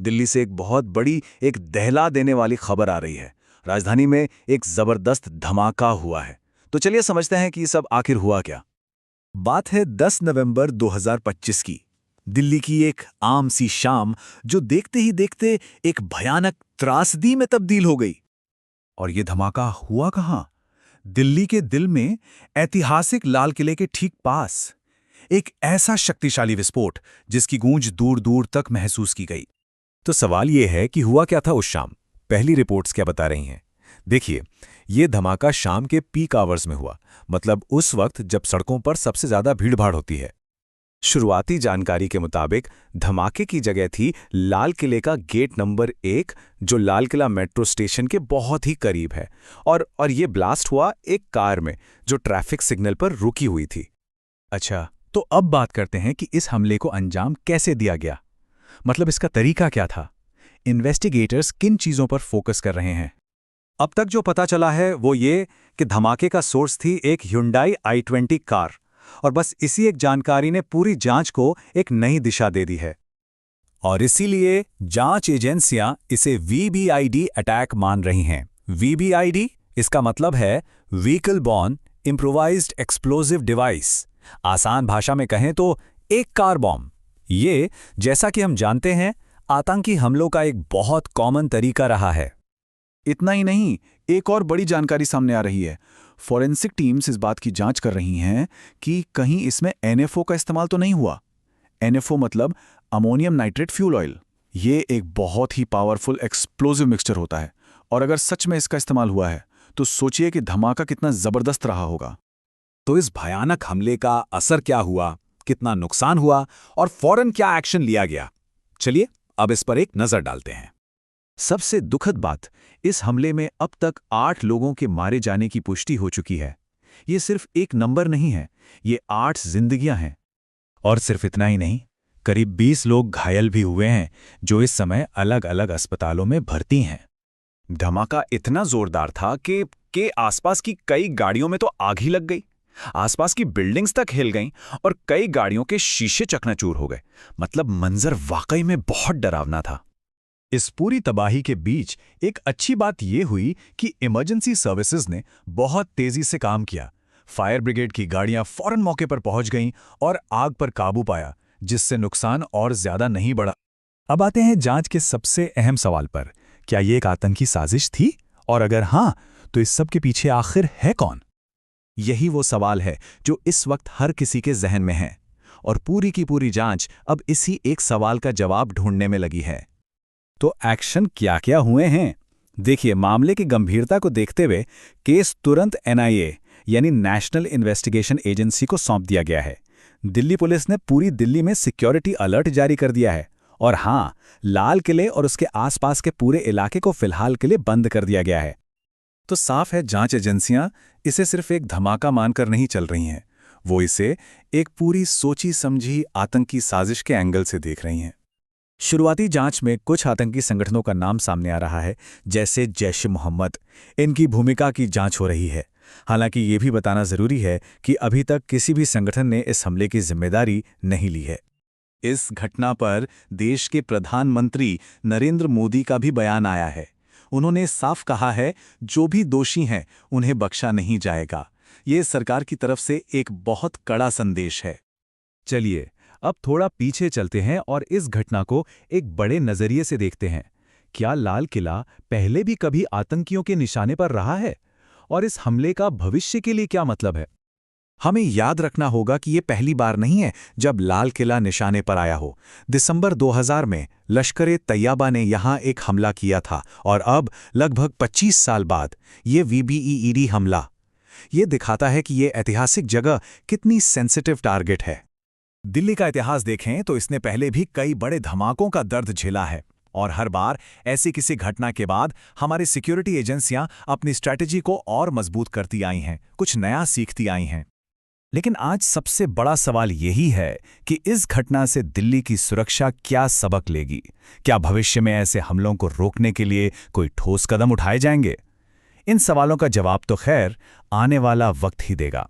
दिल्ली से एक बहुत बड़ी, एक दहला देने वाली खबर आ रही है। राजधानी में एक जबरदस्त धमाका हुआ है। तो चलिए समझते हैं कि ये सब आखिर हुआ क्या। बात है 10 नवंबर 2025 की। दिल्ली की एक आम सी शाम जो देखते ही देखते एक भयानक त्रासदी में तब्दील हो गई। और ये धमाका हुआ कहाँ? दिल्ली के दिल में, ऐतिहासिक लाल किले के ठीक पास। एक ऐसा शक्तिशाली विस्फोट जिसकी गूंज दूर दूर तक महसूस की गई। तो सवाल यह है कि हुआ क्या था उस शाम? पहली रिपोर्ट्स क्या बता रही हैं? देखिए, ये धमाका शाम के पीक आवर्स में हुआ, मतलब उस वक्त जब सड़कों पर सबसे ज्यादा भीड़भाड़ होती है। शुरुआती जानकारी के मुताबिक धमाके की जगह थी लाल किले का गेट नंबर 1, जो लाल किला मेट्रो स्टेशन के बहुत ही करीब है। और ये ब्लास्ट हुआ एक कार में जो ट्रैफिक सिग्नल पर रुकी हुई थी। अच्छा, तो अब बात करते हैं कि इस हमले को अंजाम कैसे दिया गया, मतलब इसका तरीका क्या था। इन्वेस्टिगेटर्स किन चीजों पर फोकस कर रहे हैं? अब तक जो पता चला है वो ये कि धमाके का सोर्स थी एक Hyundai i20 कार, और बस इसी एक जानकारी ने पूरी जांच को एक नई दिशा दे दी है। और इसीलिए जांच एजेंसियां इसे VBID अटैक मान रही हैं। VBID, इसका मतलब है vehicle born improvised explosive device. आसान भाषा में कहें तो एक कार बॉम्ब। ये, जैसा कि हम जानते हैं, आतंकी हमलों का एक बहुत कॉमन तरीका रहा है। इतना ही नहीं, एक और बड़ी जानकारी सामने आ रही है। फॉरेंसिक टीम्स इस बात की जांच कर रही हैं कि कहीं इसमें NFO का इस्तेमाल तो नहीं हुआ। NFO मतलब अमोनियम नाइट्रेट फ्यूल ऑयल। ये एक बहुत ही पावरफुल एक्सप्लोजिव मिक्सचर होता है, और अगर सच में इसका इस्तेमाल हुआ है तो सोचिए कि धमाका कितना जबरदस्त रहा होगा। तो इस भयानक हमले का असर क्या हुआ, कितना नुकसान हुआ और फौरन क्या एक्शन लिया गया? चलिए अब इस पर एक नजर डालते हैं। सबसे दुखद बात, इस हमले में अब तक 8 लोगों के मारे जाने की पुष्टि हो चुकी है। ये सिर्फ एक नंबर नहीं है, ये 8 जिंदगियां हैं। और सिर्फ इतना ही नहीं, करीब 20 लोग घायल भी हुए हैं, जो इस समय अलग अलग अस्पतालों में भर्ती हैं। धमाका इतना जोरदार था कि आसपास की कई गाड़ियों में तो आग ही लग गई। आसपास की बिल्डिंग्स तक हिल गईं और कई गाड़ियों के शीशे चकनाचूर हो गए। मतलब मंजर वाकई में बहुत डरावना था। इस पूरी तबाही के बीच एक अच्छी बात यह हुई कि इमरजेंसी सर्विसेज ने बहुत तेजी से काम किया। फायर ब्रिगेड की गाड़ियां फौरन मौके पर पहुंच गईं और आग पर काबू पाया, जिससे नुकसान और ज्यादा नहीं बढ़ा। अब आते हैं जांच के सबसे अहम सवाल पर। क्या ये एक आतंकी साजिश थी? और अगर हां, तो इस सब के पीछे आखिर है कौन? यही वो सवाल है जो इस वक्त हर किसी के जहन में है, और पूरी की पूरी जांच अब इसी एक सवाल का जवाब ढूंढने में लगी है। तो एक्शन क्या क्या हुए हैं? देखिए, मामले की गंभीरता को देखते हुए केस तुरंत NIA यानी नेशनल इन्वेस्टिगेशन एजेंसी को सौंप दिया गया है। दिल्ली पुलिस ने पूरी दिल्ली में सिक्योरिटी अलर्ट जारी कर दिया है, और हां, लाल किले और उसके आसपास के पूरे इलाके को फिलहाल के लिए बंद कर दिया गया है। तो साफ है, जांच एजेंसियां इसे सिर्फ एक धमाका मानकर नहीं चल रही हैं, वो इसे एक पूरी सोची समझी आतंकी साजिश के एंगल से देख रही हैं। शुरुआती जांच में कुछ आतंकी संगठनों का नाम सामने आ रहा है, जैसे जैश-ए-मोहम्मद। इनकी भूमिका की जांच हो रही है। हालांकि ये भी बताना जरूरी है कि अभी तक किसी भी संगठन ने इस हमले की जिम्मेदारी नहीं ली है। इस घटना पर देश के प्रधानमंत्री नरेंद्र मोदी का भी बयान आया है। उन्होंने साफ कहा है, जो भी दोषी हैं उन्हें बख्शा नहीं जाएगा। ये सरकार की तरफ से एक बहुत कड़ा संदेश है। चलिए अब थोड़ा पीछे चलते हैं और इस घटना को एक बड़े नजरिए से देखते हैं। क्या लाल किला पहले भी कभी आतंकियों के निशाने पर रहा है? और इस हमले का भविष्य के लिए क्या मतलब है? हमें याद रखना होगा कि ये पहली बार नहीं है जब लाल किला निशाने पर आया हो। दिसंबर 2000 में लश्कर-ए-तैयबा ने यहां एक हमला किया था, और अब लगभग 25 साल बाद ये VBED हमला। ये दिखाता है कि ये ऐतिहासिक जगह कितनी सेंसिटिव टारगेट है। दिल्ली का इतिहास देखें तो इसने पहले भी कई बड़े धमाकों का दर्द झेला है, और हर बार ऐसी किसी घटना के बाद हमारी सिक्योरिटी एजेंसियां अपनी स्ट्रैटेजी को और मजबूत करती आई हैं, कुछ नया सीखती आई हैं। लेकिन आज सबसे बड़ा सवाल यही है कि इस घटना से दिल्ली की सुरक्षा क्या सबक लेगी? क्या भविष्य में ऐसे हमलों को रोकने के लिए कोई ठोस कदम उठाए जाएंगे? इन सवालों का जवाब तो खैर आने वाला वक्त ही देगा।